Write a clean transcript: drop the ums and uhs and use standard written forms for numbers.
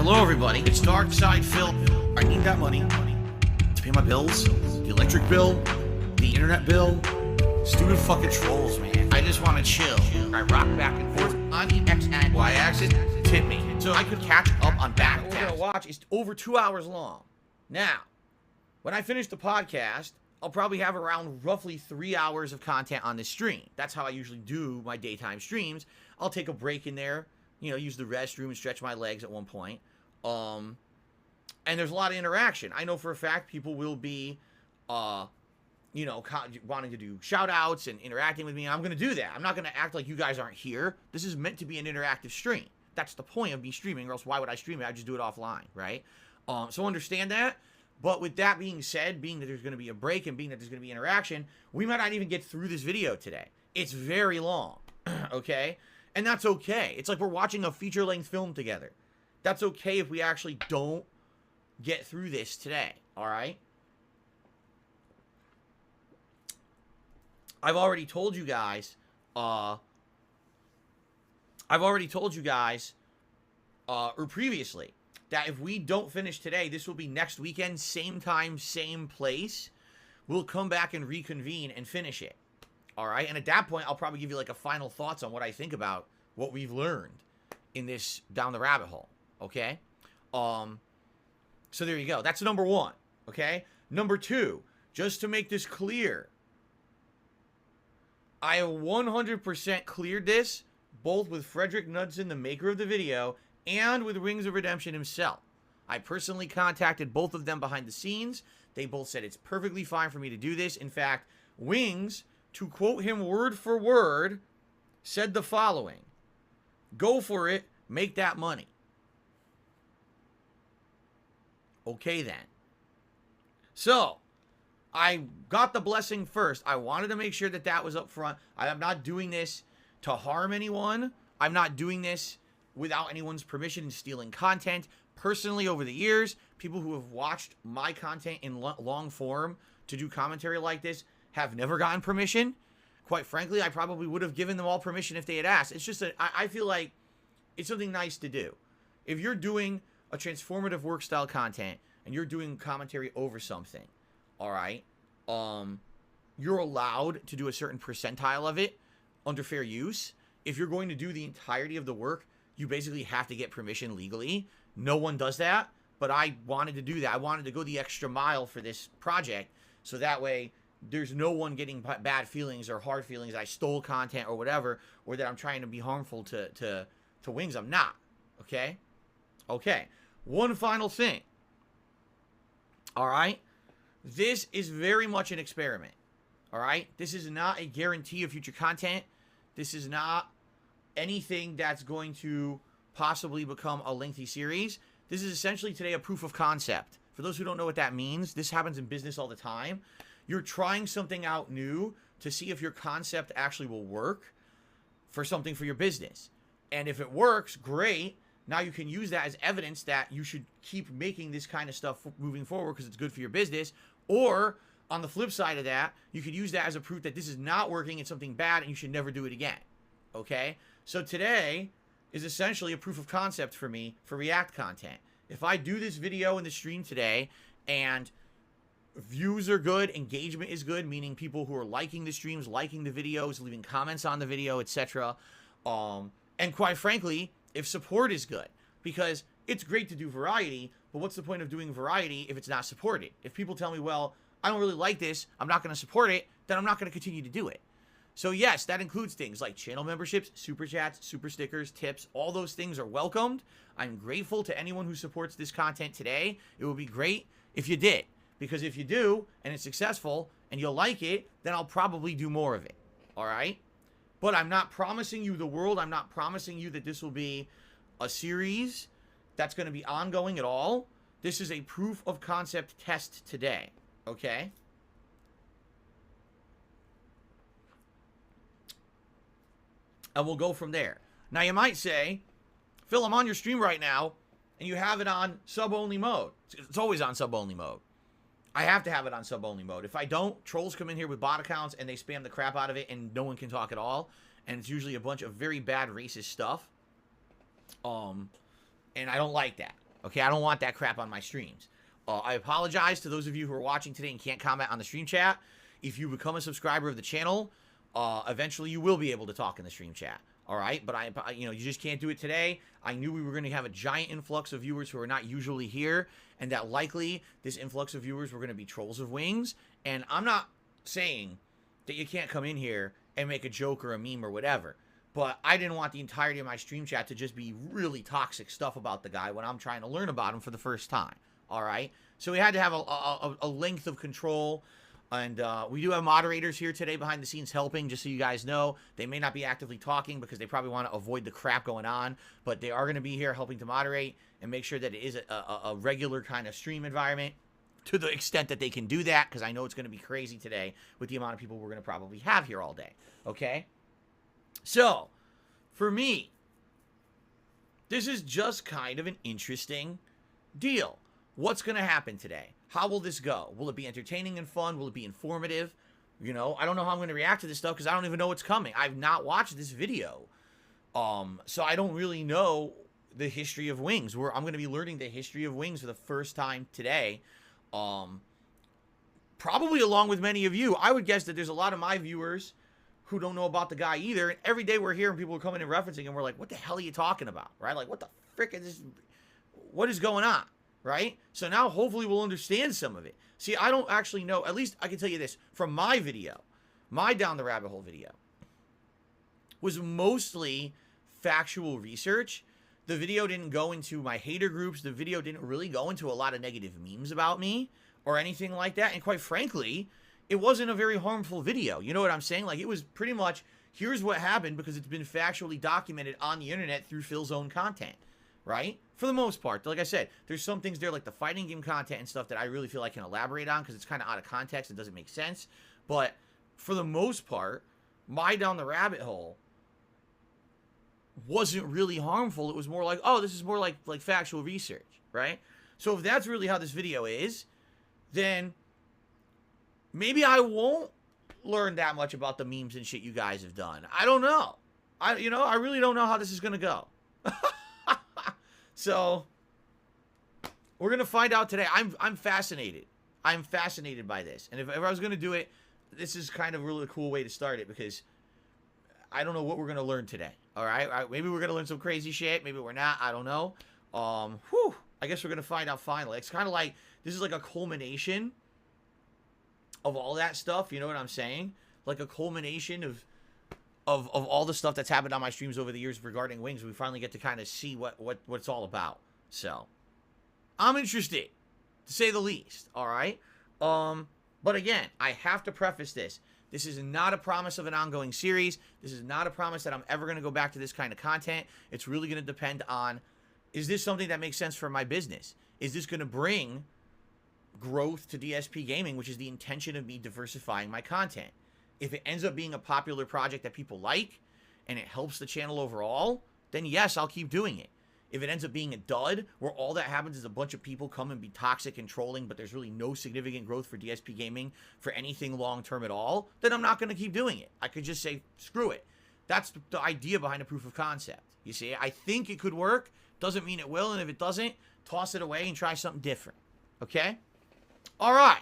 Hello everybody, it's Dark Side Phil. I need that money to pay my bills, the electric bill, the internet bill, stupid fucking trolls, man. I just want to chill. I rock back and forth on the X and Y axis, tip me, so I could catch up on back. What we're gonna watch is over 2 hours long. Now, when I finish the podcast, I'll probably have around roughly 3 hours of content on this stream. That's how I usually do my daytime streams. I'll take a break in there, you know, use the restroom and stretch my legs at one point. And there's a lot of interaction. I know for a fact people will be, you know, wanting to do shout outs and interacting with me. I'm going to do that. I'm not going to act like you guys aren't here. This is meant to be an interactive stream. That's the point of me streaming, or else why would I stream it? I just do it offline, right? So understand that. But with that being said, being that there's going to be a break and being that there's going to be interaction, we might not even get through this video today. It's very long, okay? And that's okay. It's like we're watching a feature-length film together. That's okay if we actually don't get through this today, all right? I've already told you guys, or previously, that if we don't finish today, this will be next weekend, same time, same place. We'll come back and reconvene and finish it. All right? And at that point, I'll probably give you like a final thoughts on what I think about what we've learned in this down the rabbit hole. Okay? So there you go. That's number one. Okay? Number two, just to make this clear, I have 100% cleared this, both with Frederick Knudsen, the maker of the video, and with Wings of Redemption himself. I personally contacted both of them behind the scenes. They both said it's perfectly fine for me to do this. In fact, Wings, to quote him word for word, said the following: "Go for it, make that money." Okay then. So, I got the blessing first. I wanted to make sure that that was up front. I am not doing this to harm anyone. I'm not doing this without anyone's permission and stealing content. Personally, over the years, people who have watched my content in long form to do commentary like this have never gotten permission. Quite frankly, I probably would have given them all permission if they had asked. It's just that I feel like it's something nice to do. If you're doing a transformative work style content and you're doing commentary over something, all right, you're allowed to do a certain percentile of it under fair use. If you're going to do the entirety of the work, you basically have to get permission legally. No one does that, but I wanted to do that. I wanted to go the extra mile for this project, so that way there's no one getting bad feelings or hard feelings I stole content or whatever, or that I'm trying to be harmful to Wings. I'm not. Okay? Okay. One final thing. All right? This is very much an experiment. All right? This is not a guarantee of future content. This is not anything that's going to possibly become a lengthy series. This is essentially today a proof of concept. For those who don't know what that means, this happens in business all the time. You're trying something out new to see if your concept actually will work for something for your business. And if it works, great. Now you can use that as evidence that you should keep making this kind of stuff moving forward because it's good for your business. Or on the flip side of that, you could use that as a proof that this is not working, it's something bad, and you should never do it again. Okay? So today is essentially a proof of concept for me for React content. If I do this video in the stream today and views are good, engagement is good, meaning people who are liking the streams, liking the videos, leaving comments on the video, etc. And quite frankly, if support is good, because it's great to do variety, but what's the point of doing variety if it's not supported? If people tell me, well, I don't really like this, I'm not going to support it, then I'm not going to continue to do it. So yes, that includes things like channel memberships, super chats, super stickers, tips. All those things are welcomed. I'm grateful to anyone who supports this content today. It would be great if you did, because if you do and it's successful and you'll like it, then I'll probably do more of it. All right? But I'm not promising you the world. I'm not promising you that this will be a series that's going to be ongoing at all. This is a proof of concept test today. Okay? And we'll go from there. Now you might say, Phil, I'm on your stream right now, and you have it on sub-only mode. It's always on sub-only mode. I have to have it on sub-only mode. If I don't, trolls come in here with bot accounts, and they spam the crap out of it, and no one can talk at all. And it's usually a bunch of very bad racist stuff. And I don't like that. Okay, I don't want that crap on my streams. I apologize to those of you who are watching today and can't comment on the stream chat. If you become a subscriber of the channel, eventually you will be able to talk in the stream chat. All right, but you just can't do it today. I knew we were going to have a giant influx of viewers who are not usually here, and that likely this influx of viewers were going to be trolls of Wings. And I'm not saying that you can't come in here and make a joke or a meme or whatever, but I didn't want the entirety of my stream chat to just be really toxic stuff about the guy when I'm trying to learn about him for the first time. All right, so we had to have a length of control. And we do have moderators here today behind the scenes helping, just so you guys know. They may not be actively talking because they probably want to avoid the crap going on, but they are going to be here helping to moderate and make sure that it is a regular kind of stream environment to the extent that they can do that, because I know it's going to be crazy today with the amount of people we're going to probably have here all day, okay? So, for me, this is just kind of an interesting deal. What's going to happen today? How will this go? Will it be entertaining and fun? Will it be informative? You know, I don't know how I'm going to react to this stuff because I don't even know what's coming. I've not watched this video. So I don't really know the history of Wings. I'm going to be learning the history of Wings for the first time today. Probably along with many of you. I would guess that there's a lot of my viewers who don't know about the guy either. And every day we're hearing people coming and referencing and we're like, what the hell are you talking about? Right? Like, what the frick is this? What is going on? Right? So now hopefully we'll understand some of it. See, I don't actually know. At least I can tell you this. From my video, my Down the Rabbit Hole video, was mostly factual research. The video didn't go into my hater groups. The video didn't really go into a lot of negative memes about me or anything like that. And quite frankly, it wasn't a very harmful video. You know what I'm saying? Like, it was pretty much, here's what happened because it's been factually documented on the internet through Phil's own content. Right? For the most part. Like I said, there's some things there like the fighting game content and stuff that I really feel I can elaborate on because it's kind of out of context. It doesn't make sense. But for the most part, my Down the Rabbit Hole wasn't really harmful. It was more like, oh, this is more like factual research. Right? So if that's really how this video is, then maybe I won't learn that much about the memes and shit you guys have done. I don't know. I really don't know how this is going to go. So, we're going to find out today. I'm fascinated. I'm fascinated by this. And if I was going to do it, this is kind of a really cool way to start it because I don't know what we're going to learn today. All right? Maybe we're going to learn some crazy shit. Maybe we're not. I don't know. I guess we're going to find out finally. It's kind of like, this is like a culmination of all that stuff. You know what I'm saying? Like a culmination of all the stuff that's happened on my streams over the years regarding Wings. We finally get to kind of see what it's all about. So, I'm interested, to say the least. All right? But again, I have to preface this. This is not a promise of an ongoing series. This is not a promise that I'm ever going to go back to this kind of content. It's really going to depend on, is this something that makes sense for my business? Is this going to bring growth to DSP Gaming, which is the intention of me diversifying my content? If it ends up being a popular project that people like and it helps the channel overall, then yes, I'll keep doing it. If it ends up being a dud where all that happens is a bunch of people come and be toxic and trolling, but there's really no significant growth for DSP Gaming for anything long-term at all, then I'm not going to keep doing it. I could just say, screw it. That's the idea behind a proof of concept. You see, I think it could work. Doesn't mean it will. And if it doesn't, toss it away and try something different. Okay? All right.